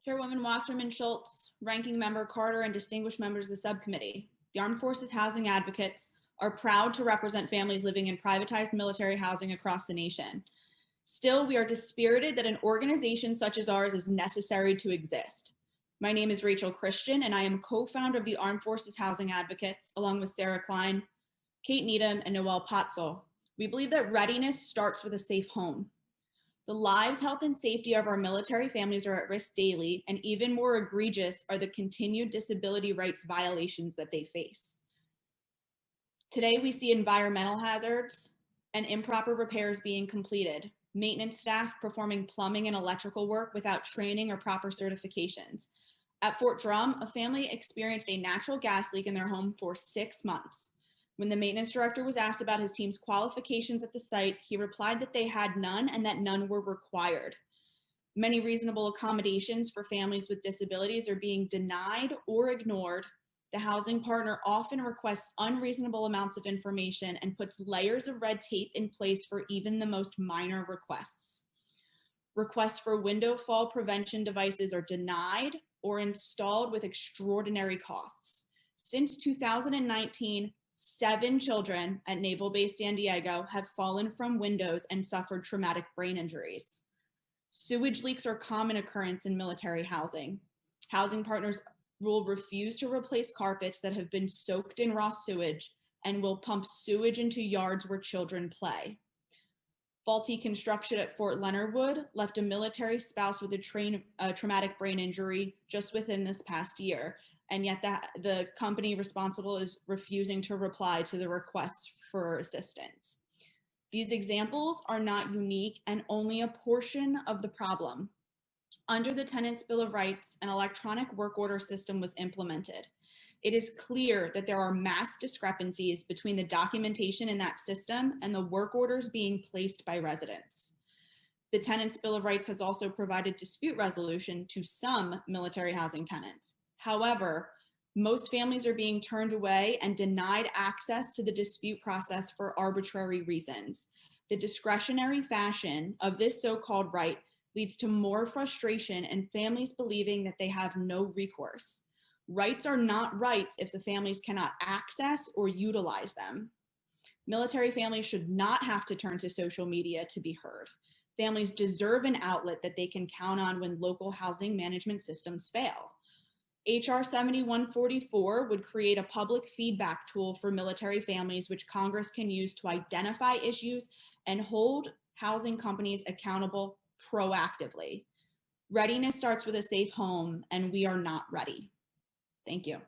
Chairwoman Wasserman Schultz, Ranking Member Carter, and distinguished members of the subcommittee. The Armed Forces Housing Advocates are proud to represent families living in privatized military housing across the nation. Still, we are dispirited that an organization such as ours is necessary to exist. My name is Rachel Christian, and I am co-founder of the Armed Forces Housing Advocates, along with Sarah Klein, Kate Needham, and Noelle Potzel. We believe that readiness starts with a safe home. The lives, health, and safety of our military families are at risk daily, and even more egregious are the continued disability rights violations that they face. Today, we see environmental hazards and improper repairs being completed, maintenance staff performing plumbing and electrical work without training or proper certifications. At Fort Drum, a family experienced a natural gas leak in their home for 6 months. When the maintenance director was asked about his team's qualifications at the site, he replied that they had none and that none were required. Many reasonable accommodations for families with disabilities are being denied or ignored. The housing partner often requests unreasonable amounts of information and puts layers of red tape in place for even the most minor requests. Requests for window fall prevention devices are denied or installed with extraordinary costs. Since 2019, 7 children at Naval Base San Diego have fallen from windows and suffered traumatic brain injuries. Sewage leaks are a common occurrence in military housing. Housing partners will refuse to replace carpets that have been soaked in raw sewage and will pump sewage into yards where children play. Faulty construction at Fort Leonard Wood left a military spouse with a traumatic brain injury just within this past year. And yet the company responsible is refusing to reply to the request for assistance. These examples are not unique and only a portion of the problem. Under the Tenants' Bill of Rights, an electronic work order system was implemented. It is clear that there are mass discrepancies between the documentation in that system and the work orders being placed by residents. The Tenants' Bill of Rights has also provided dispute resolution to some military housing tenants. However, most families are being turned away and denied access to the dispute process for arbitrary reasons. The discretionary fashion of this so-called right leads to more frustration and families believing that they have no recourse. Rights are not rights if the families cannot access or utilize them. Military families should not have to turn to social media to be heard. Families deserve an outlet that they can count on when local housing management systems fail. HR 7144 would create a public feedback tool for military families, which Congress can use to identify issues and hold housing companies accountable proactively. Readiness starts with a safe home, and we are not ready. Thank you.